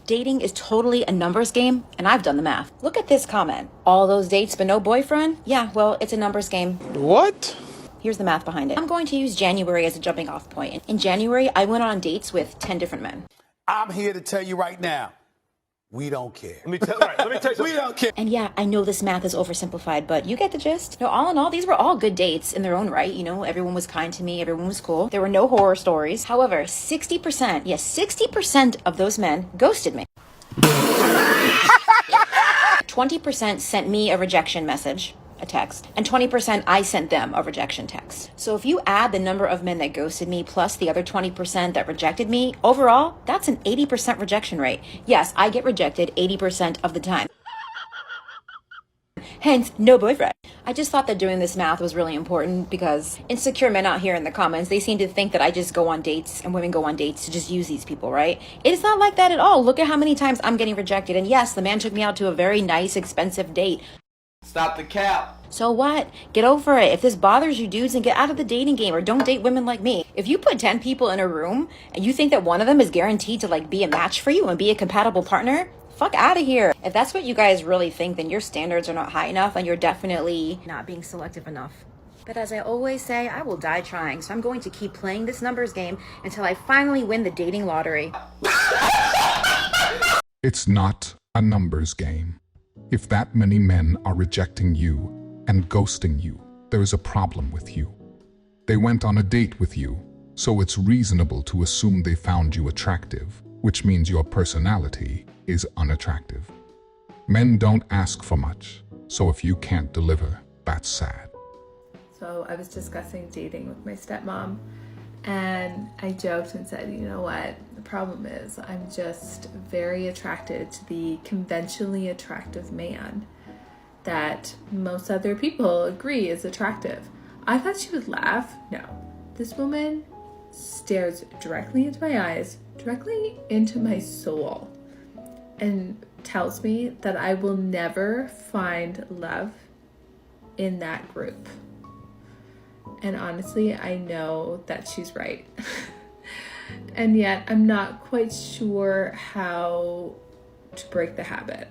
Dating is totally a numbers game, and I've done the math. Look at this comment. All those dates but no boyfriend? Yeah, well, it's a numbers game. What? Here's the math behind it. I'm going to use January as a jumping off point. In January, I went on dates with 10 different men. I'm here to tell you right now, we don't care. Let me tell you something. We don't care. And yeah, I know this math is oversimplified, but you get the gist. No, all in all, these were all good dates in their own right. You know, everyone was kind to me, everyone was cool. There were no horror stories. However, 60%, yes, 60% of those men ghosted me. 20% sent me a rejection message, a text, and 20% I sent them a rejection text. So if you add the number of men that ghosted me plus the other 20% that rejected me, overall, that's an 80% rejection rate. Yes, I get rejected 80% of the time. Hence, no boyfriend. I just thought that doing this math was really important because insecure men out here in the comments, they seem to think that I just go on dates and women go on dates to just use these people, right? It's not like that at all. Look at how many times I'm getting rejected. And yes, the man took me out to a very nice, expensive date. Stop the cap. So what? Get over it. If this bothers you, dudes, and get out of the dating game or don't date women like me. If you put 10 people in a room and you think that one of them is guaranteed to like be a match for you and be a compatible partner, fuck out of here. If that's what you guys really think, then your standards are not high enough and you're definitely not being selective enough. But as I always say, I will die trying. So I'm going to keep playing this numbers game until I finally win the dating lottery. It's not a numbers game. If that many men are rejecting you and ghosting you, there is a problem with you. They went on a date with you, so it's reasonable to assume they found you attractive, which means your personality is unattractive. Men don't ask for much, so if you can't deliver, that's sad. So I was discussing dating with my stepmom, and I joked and said, you know what, the problem is I'm just very attracted to the conventionally attractive man that most other people agree is attractive. I thought she would laugh. No, this woman stares directly into my eyes, directly into my soul, and tells me that I will never find love in that group. And honestly, I know that she's right. And yet I'm not quite sure how to break the habit.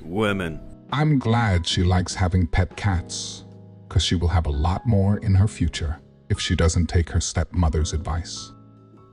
Women. I'm glad she likes having pet cats, because she will have a lot more in her future if she doesn't take her stepmother's advice.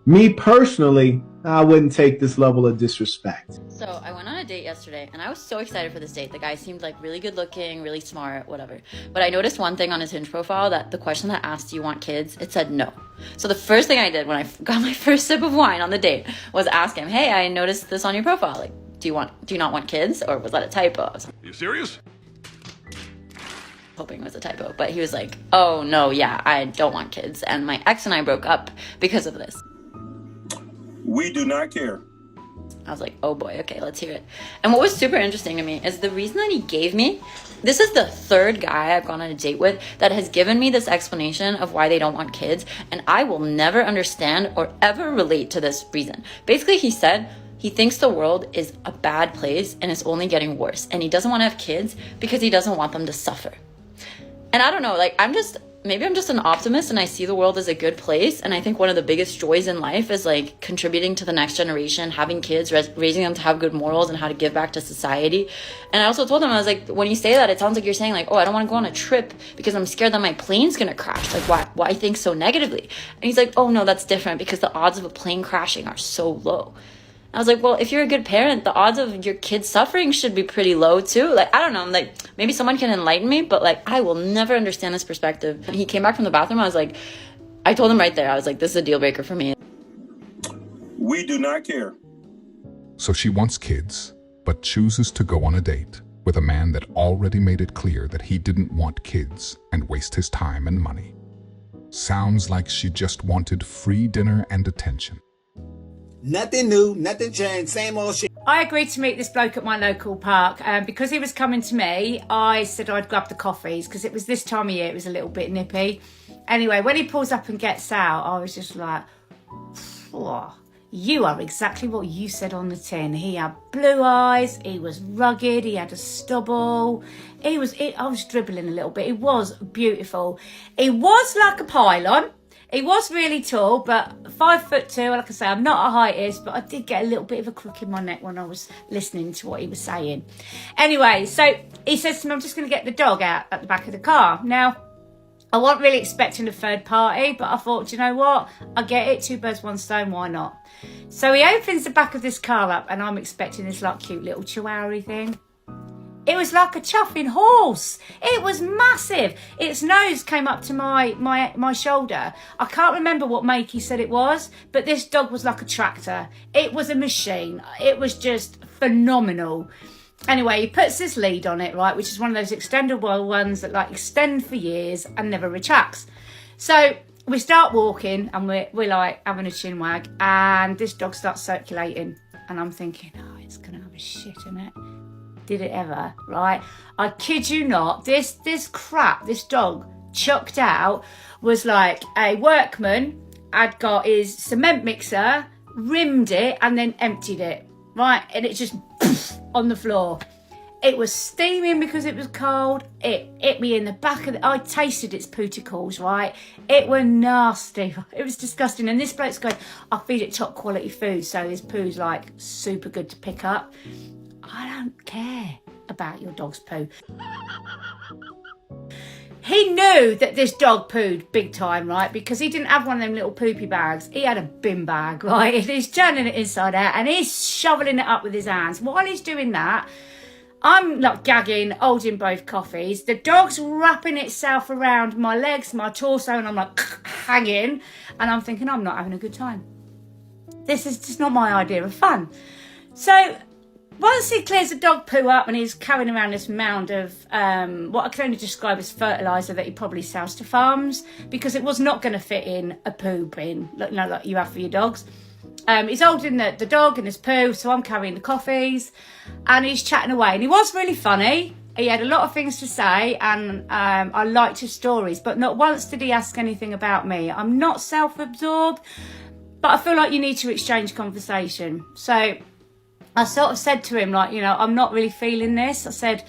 Me personally, I wouldn't take this level of disrespect. So I went on a date yesterday and I was so excited for this date. The guy seemed like really good looking, really smart, whatever. But I noticed one thing on his Hinge profile, that the question that asked, do you want kids? It said no. So the first thing I did when I got my first sip of wine on the date was ask him, hey, I noticed this on your profile. Like, do you not want kids? Or was that a typo? Are You serious? hoping it was a typo. But he was like, oh no, yeah, I don't want kids. And my ex and I broke up because of this. We do not care. I was like, oh boy, okay, let's hear it. And what was super interesting to me is the reason that he gave me, this is the third guy I've gone on a date with that has given me this explanation of why they don't want kids, and I will never understand or ever relate to this reason. Basically, he said he thinks the world is a bad place and it's only getting worse, and he doesn't want to have kids because he doesn't want them to suffer. And I don't know, like, maybe I'm just an optimist and I see the world as a good place. And I think one of the biggest joys in life is like contributing to the next generation, having kids, raising them to have good morals and how to give back to society. And I also told him, I was like, when you say that, it sounds like you're saying like, oh, I don't want to go on a trip because I'm scared that my plane's going to crash. Like, why think so negatively? And he's like, oh no, that's different because the odds of a plane crashing are so low. I was like, well, if you're a good parent, the odds of your kids suffering should be pretty low too. Like, I don't know, like maybe someone can enlighten me, but like I will never understand this perspective. And he came back from the bathroom. I told him right there, I was like, this is a deal breaker for me. We do not care. So she wants kids, but chooses to go on a date with a man that already made it clear that he didn't want kids and waste his time and money. Sounds like she just wanted free dinner and attention. Nothing new, nothing changed, same old shit. I agreed to meet this bloke at my local park. Because he was coming to me, I said I'd grab the coffees because it was this time of year, it was a little bit nippy. Anyway, when he pulls up and gets out, I was just like, oh, you are exactly what you said on the tin. He had blue eyes, he was rugged, he had a stubble. I was dribbling a little bit. He was beautiful. He was like a pylon. He was really tall, but 5'2", like I say, I'm not a heightist, but I did get a little bit of a crook in my neck when I was listening to what he was saying. Anyway, so he says to me, I'm just going to get the dog out at the back of the car. Now, I wasn't really expecting a third party, but I thought, do you know what? I get it, 2 birds, 1 stone, why not? So he opens the back of this car up, and I'm expecting this like cute little chihuahua thing. It was like a chuffing horse. It was massive. Its nose came up to my shoulder. I can't remember what make he said it was, but this dog was like a tractor. It was a machine. It was just phenomenal. Anyway, he puts this lead on it, right, which is one of those extendable ones that like extend for years and never retracts. So we start walking and we're like having a chin wag, and this dog starts circulating, and I'm thinking, oh, it's gonna have a shit in it. Did it ever, right? I kid you not, this crap this dog chucked out was like a workman had got his cement mixer, rimmed it, and then emptied it, right? And it just poof, on the floor. It was steaming because it was cold. It hit me in the back of the... I tasted its pooticles, right? It were nasty. It was disgusting. And this bloke's going, I feed it top quality food, so his poo's like super good to pick up. I don't care about your dog's poo. He knew that this dog pooed big time, right? Because he didn't have one of them little poopy bags. He had a bin bag, right? And he's turning it inside out and he's shoveling it up with his hands. While he's doing that, I'm like gagging, holding both coffees. The dog's wrapping itself around my legs, my torso, and I'm like hanging. And I'm thinking, I'm not having a good time. This is just not my idea of fun. So once he clears the dog poo up and he's carrying around this mound of what I can only describe as fertiliser that he probably sells to farms, because it was not going to fit in a poo bin like you have for your dogs. He's holding the dog and his poo, so I'm carrying the coffees, and he's chatting away. And he was really funny. He had a lot of things to say, and I liked his stories, but not once did he ask anything about me. I'm not self-absorbed, but I feel like you need to exchange conversation. So I sort of said to him, like, you know, I'm not really feeling this. I said,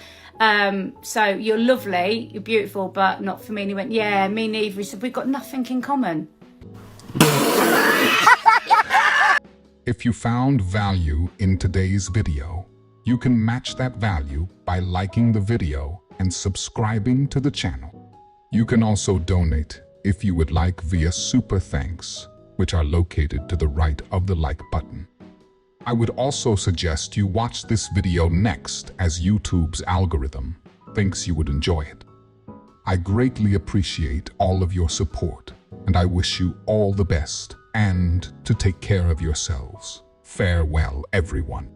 so you're lovely, you're beautiful, but not for me. And he went, yeah, me neither. He said, we've got nothing in common. If you found value in today's video, you can match that value by liking the video and subscribing to the channel. You can also donate if you would like via super thanks, which are located to the right of the like button. I would also suggest you watch this video next, as YouTube's algorithm thinks you would enjoy it. I greatly appreciate all of your support, and I wish you all the best and to take care of yourselves. Farewell, everyone.